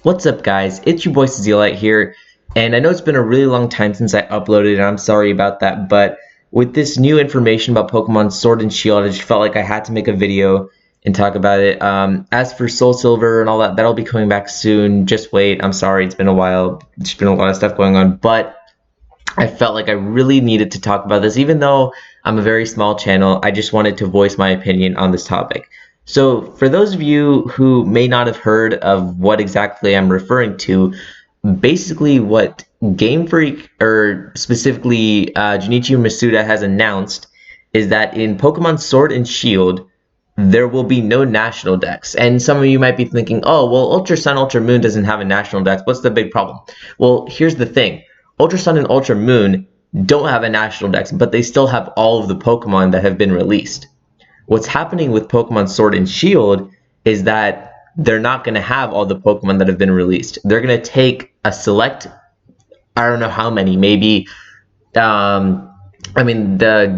What's up, guys? It's your boy Zeolite here, and I know it's been a really long time since I uploaded, and I'm sorry about that, but with this new information about Pokemon Sword and Shield, I just felt like I had to make a video and talk about it. As for Soul Silver and all that, that'll be coming back soon. Just wait. I'm sorry, it's been a while. There's been a lot of stuff going on, but I felt like I really needed to talk about this. Even though I'm a very small channel, I just wanted to voice my opinion on this topic. So for those of you who may not have heard of what exactly I'm referring to, basically what Game Freak, or specifically Junichi Masuda, has announced is that in Pokemon Sword and Shield, there will be no national dex. And some of you might be thinking, oh, well, Ultra Sun, Ultra Moon doesn't have a national dex. What's the big problem? Well, here's the thing. Ultra Sun and Ultra Moon don't have a national dex, but they still have all of the Pokemon that have been released. What's happening with Pokemon Sword and Shield is that they're not going to have all the Pokemon that have been released. They're going to take a select, I don't know how many, maybe, the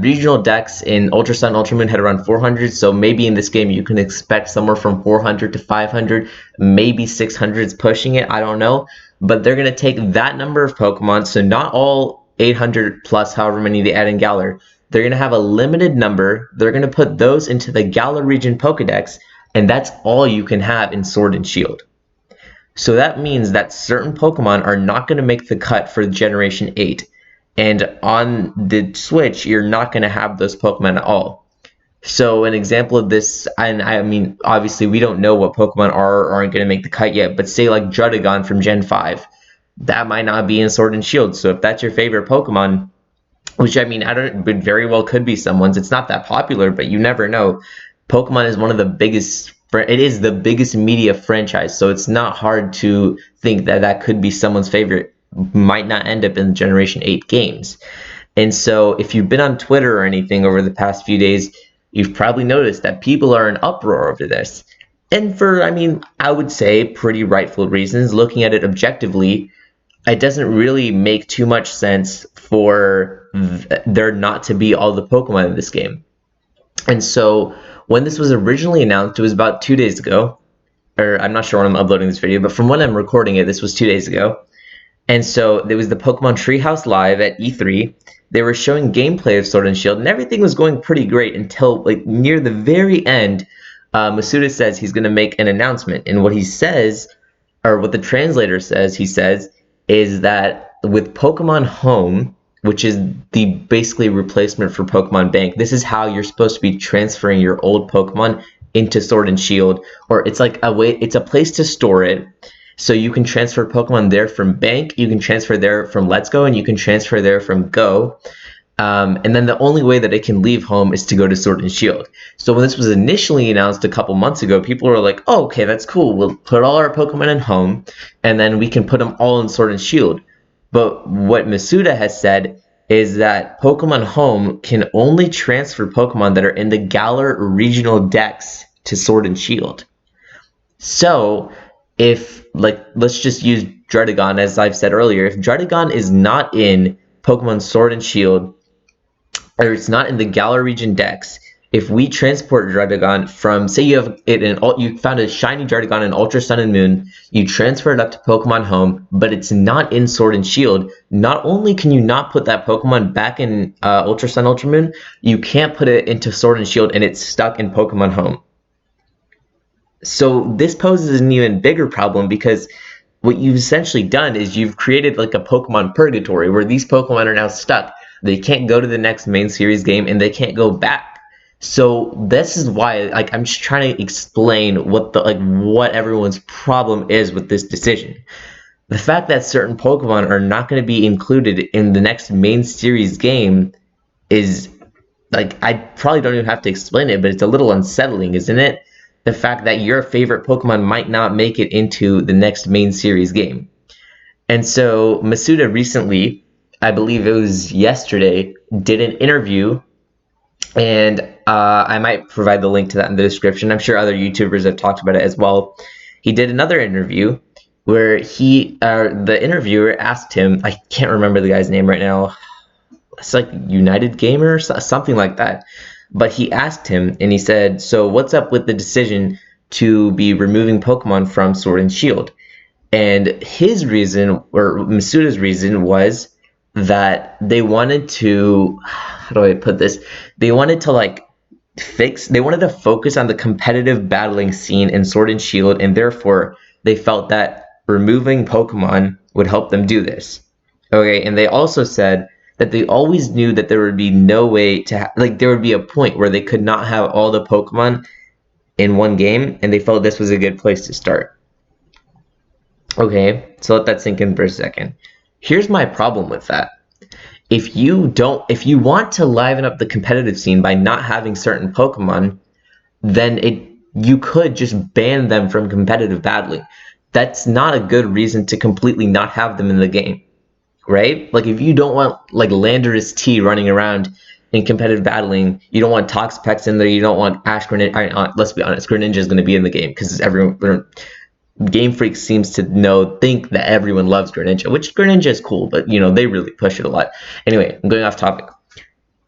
regional dex in Ultra Sun, Ultra Moon had around 400, so maybe in this game you can expect somewhere from 400 to 500, maybe 600 is pushing it, I don't know. But they're going to take that number of Pokemon, so not all 800 plus however many they add in Galar. They're going to have a limited number. They're going to put those into the Galar region Pokedex, and that's all you can have in Sword and Shield. So that means that certain Pokemon are not going to make the cut for Generation 8. And on the Switch, you're not going to have those Pokemon at all. So an example of this, and I mean, obviously we don't know what Pokemon are or aren't going to make the cut yet, but say like Druddigon from Gen 5, that might not be in Sword and Shield. So if that's your favorite Pokemon, which I mean, but very well could be someone's, it's not that popular, but you never know. Pokemon is one of the biggest, it is the biggest media franchise, so it's not hard to think that that could be someone's favorite, might not end up in Generation 8 games. And so if you've been on Twitter or anything over the past few days, you've probably noticed that people are in uproar over this. And for, I would say pretty rightful reasons. Looking at it objectively, it doesn't really make too much sense for there not to be all the Pokemon in this game. And so when this was originally announced, it was about 2 days ago. Or I'm not sure when I'm uploading this video, but from when I'm recording it, this was 2 days ago. And so there was the Pokemon Treehouse Live at E3. They were showing gameplay of Sword and Shield, and everything was going pretty great until like near the very end. Masuda says he's going to make an announcement, and what he says, or what the translator says, he says, is that with Pokemon Home, which is the basically replacement for Pokemon Bank, this is how you're supposed to be transferring your old Pokemon into Sword and Shield, or it's like a way, it's a place to store it. So you can transfer Pokemon there from Bank, you can transfer there from Let's Go, and you can transfer there from Go. And then the only way that it can leave home is to go to Sword and Shield. So when this was initially announced a couple months ago, people were like, oh, okay, that's cool. We'll put all our Pokemon in home, and then we can put them all in Sword and Shield. But what Masuda has said is that Pokemon Home can only transfer Pokemon that are in the Galar regional dex to Sword and Shield. So if, like, let's just use Druddigon, as I've said earlier, if Druddigon is not in Pokemon Sword and Shield, or it's not in the Galar region dex, if we transport Druddigon from, say you have it in, you found a shiny Druddigon in Ultra Sun and Moon, you transfer it up to Pokemon Home, but it's not in Sword and Shield, not only can you not put that Pokemon back in Ultra Sun, Ultra Moon, you can't put it into Sword and Shield, and it's stuck in Pokemon Home. So this poses an even bigger problem, because what you've essentially done is you've created like a Pokemon purgatory where these Pokemon are now stuck. They can't go to the next main series game, and they can't go back. So this is why, like, I'm just trying to explain what everyone's problem is with this decision. The fact that certain Pokemon are not going to be included in the next main series game is, like, I probably don't even have to explain it, but it's a little unsettling, isn't it? The fact that your favorite Pokemon might not make it into the next main series game. And so Masuda recently, I believe it was yesterday, did an interview, and I might provide the link to that in the description. I'm sure other YouTubers have talked about it as well. He did another interview where the interviewer asked him, I can't remember the guy's name right now, it's like United Gamer or something like that. But he asked him, and he said, so what's up with the decision to be removing Pokemon from Sword and Shield? And his reason, or Masuda's reason, was that they wanted to, how do I put this? They wanted to like they wanted to focus on the competitive battling scene in Sword and Shield, and therefore they felt that removing Pokemon would help them do this. Okay, and they also said that they always knew that there would be no way to, like, there would be a point where they could not have all the Pokemon in one game, and they felt this was a good place to start. Okay, so let that sink in for a second. Here's my problem with that. If you want to liven up the competitive scene by not having certain Pokemon, then you could just ban them from competitive battling. That's not a good reason to completely not have them in the game, right? Like, if you don't want like Landorus T running around in competitive battling, you don't want Toxapex in there, you don't want Ash Greninja. Let's be honest, Greninja is going to be in the game because everyone. Game Freak seems to think that everyone loves Greninja, which Greninja is cool, but they really push it a lot. Anyway, I'm going off topic.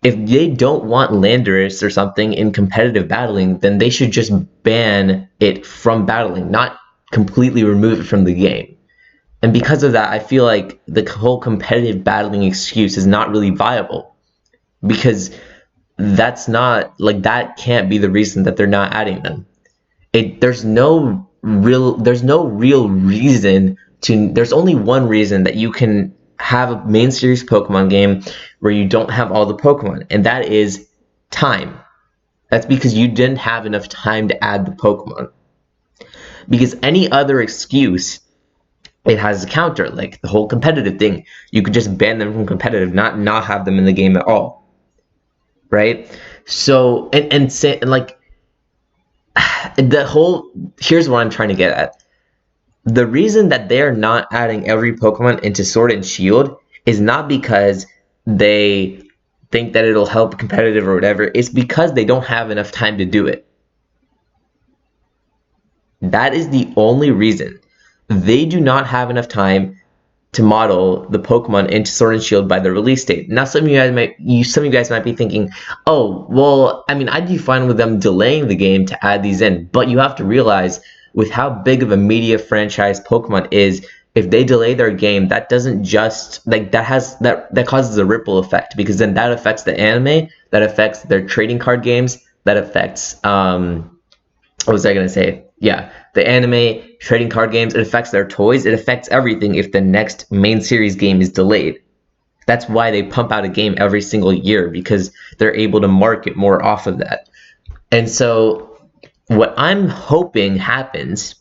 If they don't want Landorus or something in competitive battling, then they should just ban it from battling, not completely remove it from the game. And because of that, I feel like the whole competitive battling excuse is not really viable, because that's not, like, that can't be the reason that they're not adding them. There's no real reason to. There's only one reason that you can have a main series Pokemon game where you don't have all the Pokemon, and that is time. That's because you didn't have enough time to add the Pokemon. Because any other excuse, it has a counter, like the whole competitive thing. You could just ban them from competitive, not have them in the game at all, right? So and like. Here's what I'm trying to get at. The reason that they're not adding every Pokemon into Sword and Shield is not because they think that it'll help competitive or whatever. It's because they don't have enough time to do it. That is the only reason. They do not have enough time to model the Pokemon into Sword and Shield by the release date. Now, some of you guys might be thinking, oh, well, I mean, I'd be fine with them delaying the game to add these in, but you have to realize, with how big of a media franchise Pokemon is, if they delay their game, that doesn't just, like, that causes a ripple effect, because then that affects the anime, that affects their trading card games, that affects, what was I gonna say? Yeah, the anime, trading card games, it affects their toys, it affects everything if the next main series game is delayed. That's why they pump out a game every single year, because they're able to market more off of that. And so what I'm hoping happens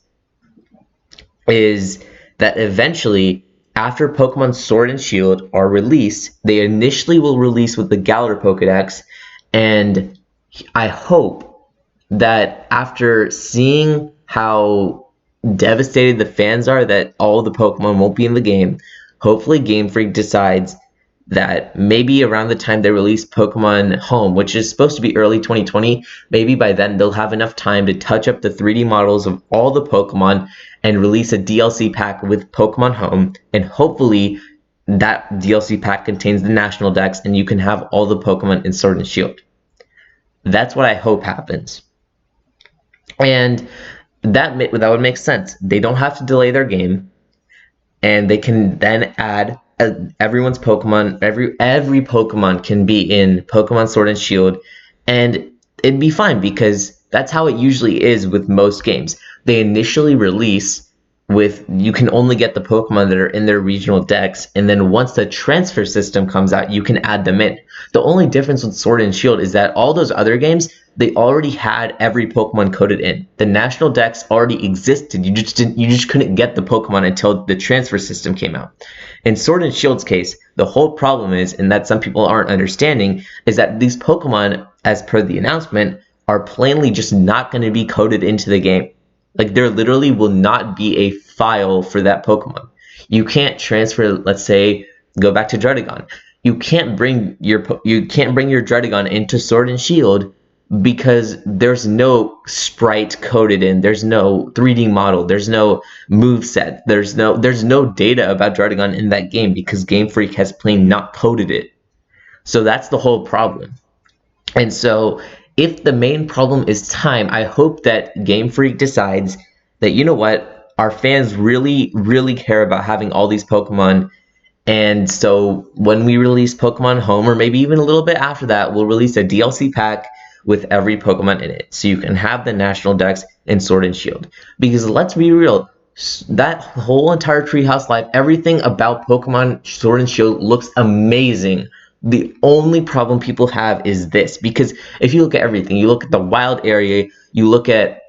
is that eventually, after Pokemon Sword and Shield are released, they initially will release with the Galar Pokedex, and I hope that after seeing how devastated the fans are that all the Pokemon won't be in the game, hopefully Game Freak decides that maybe around the time they release Pokemon Home, which is supposed to be early 2020, maybe by then they'll have enough time to touch up the 3D models of all the Pokemon and release a DLC pack with Pokemon Home, and hopefully that DLC pack contains the National Dex and you can have all the Pokemon in Sword and Shield. That's what I hope happens. And that would make sense. They don't have to delay their game, and they can then add everyone's Pokemon. Every Pokemon can be in Pokemon Sword and Shield, and it'd be fine, because that's how it usually is with most games. They initially release with, you can only get the Pokemon that are in their regional decks, and then once the transfer system comes out, you can add them in. The only difference with Sword and Shield is that all those other games, they already had every Pokemon coded in. The national decks already existed. You just couldn't get the Pokemon until the transfer system came out. In Sword and Shield's case, the whole problem is, and that some people aren't understanding, is that these Pokemon, as per the announcement, are plainly just not going to be coded into the game. Like, there literally will not be a file for that Pokemon. You can't transfer, let's say, go back to Druddigon. You can't bring your Druddigon into Sword and Shield because there's no sprite coded in. There's no 3D model. There's no moveset. There's no data about Druddigon in that game because Game Freak has plain not coded it. So that's the whole problem. And so if the main problem is time, I hope that Game Freak decides that, you know what, our fans really, really care about having all these Pokemon. And so when we release Pokemon Home, or maybe even a little bit after that, we'll release a DLC pack with every Pokemon in it. So you can have the National Dex in Sword and Shield. Because let's be real, that whole entire Treehouse Live, everything about Pokemon Sword and Shield looks amazing. The only problem people have is this. Because if you look at everything, you look at the wild area, you look at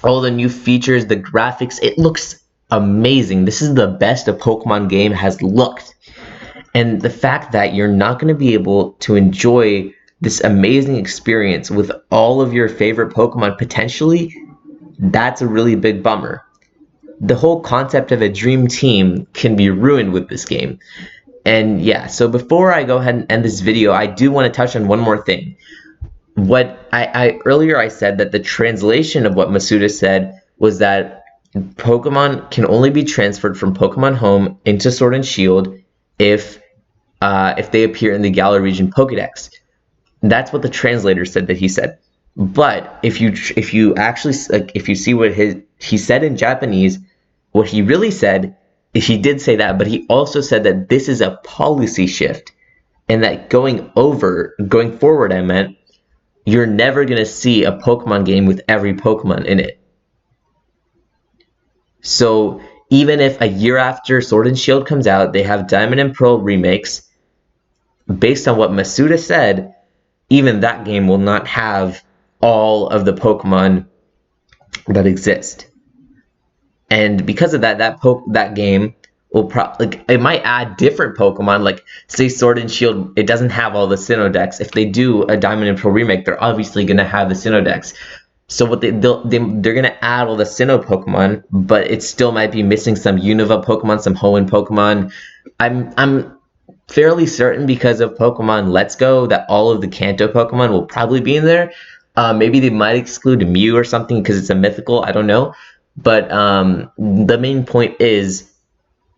all the new features, the graphics, it looks amazing. This is the best a Pokemon game has looked. And the fact that you're not going to be able to enjoy this amazing experience with all of your favorite Pokemon potentially, that's a really big bummer. The whole concept of a dream team can be ruined with this game. And yeah, so before I go ahead and end this video, I do want to touch on one more thing. What earlier I said that the translation of what Masuda said was that Pokemon can only be transferred from Pokemon Home into Sword and Shield if they appear in the Galar region Pokedex. That's what the translator said that he said. But if you actually if you see what he said in Japanese, what he really said, he did say that, but he also said that this is a policy shift, and that going forward, I meant, you're never going to see a Pokemon game with every Pokemon in it. So even if a year after Sword and Shield comes out, they have Diamond and Pearl remakes, based on what Masuda said, even that game will not have all of the Pokemon that exist. And because of that, that game will probably, it might add different Pokemon, like say Sword and Shield, it doesn't have all the Sinnoh. If they do a Diamond and Pearl remake, they're obviously going to have the Sinnoh. So what they're going to add all the Sinnoh Pokemon, but it still might be missing some Unova Pokemon, some Hoenn Pokemon. I'm fairly certain, because of Pokemon Let's Go, that all of the Kanto Pokemon will probably be in there. Maybe they might exclude Mew or something because it's a mythical, I don't know. But the main point is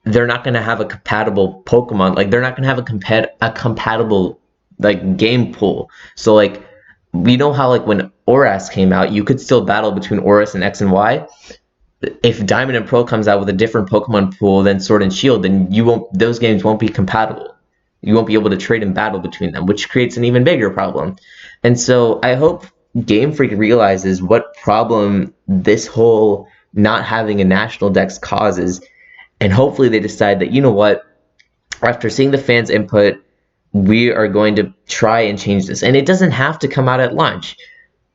they're not going to have a compatible Pokemon. Like, they're not going to have a compatible like game pool. So like, we know how like when Oras came out, you could still battle between Oras and X and Y. If Diamond and Pearl comes out with a different Pokemon pool than Sword and Shield, then those games won't be compatible. You won't be able to trade and battle between them, which creates an even bigger problem. And so I hope Game Freak realizes what problem this whole not having a national dex causes, and hopefully they decide that, you know what, after seeing the fans' input, we are going to try and change this. And it doesn't have to come out at launch.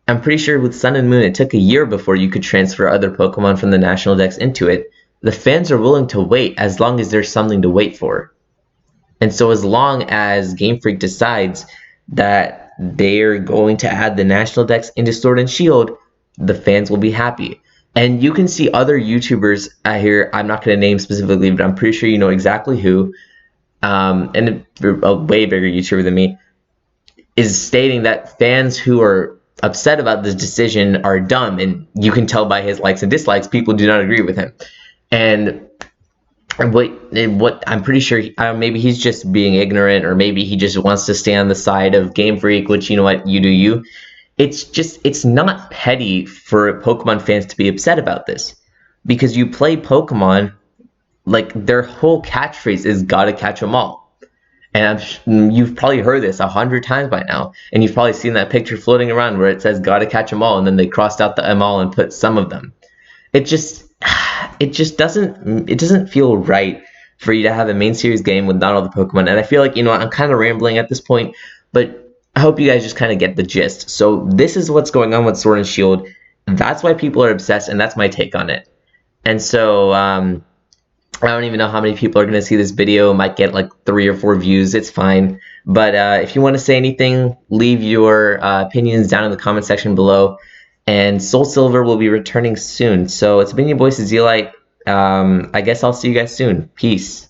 I'm pretty sure with Sun and Moon, it took a year before you could transfer other Pokemon from the national dex into it. The fans are willing to wait as long as there's something to wait for. And so as long as Game Freak decides that they're going to add the national dex into Sword and Shield, the fans will be happy. And you can see other YouTubers out here, I'm not going to name specifically, but I'm pretty sure you know exactly who, and a way bigger YouTuber than me, is stating that fans who are upset about this decision are dumb, and you can tell by his likes and dislikes, people do not agree with him. And what I'm pretty sure, maybe he's just being ignorant, or maybe he just wants to stay on the side of Game Freak, which, you know what, you do you. It's not petty for Pokemon fans to be upset about this, because you play Pokemon, like, their whole catchphrase is "gotta catch 'em all," and you've probably heard this 100 times by now, and you've probably seen that picture floating around where it says "gotta catch 'em all," and then they crossed out the "em all" and put "some of them." It just doesn't feel right for you to have a main series game with not all the Pokemon. And I feel like, you know, I'm kind of rambling at this point, but I hope you guys just kind of get the gist. So this is what's going on with Sword and Shield. That's why people are obsessed, and that's my take on it. And so I don't even know how many people are going to see this video. It might get like 3 or 4 views. It's fine. But if you want to say anything, leave your opinions down in the comment section below. And Soul Silver will be returning soon. So it's been your boy Zeolite. I guess I'll see you guys soon. Peace.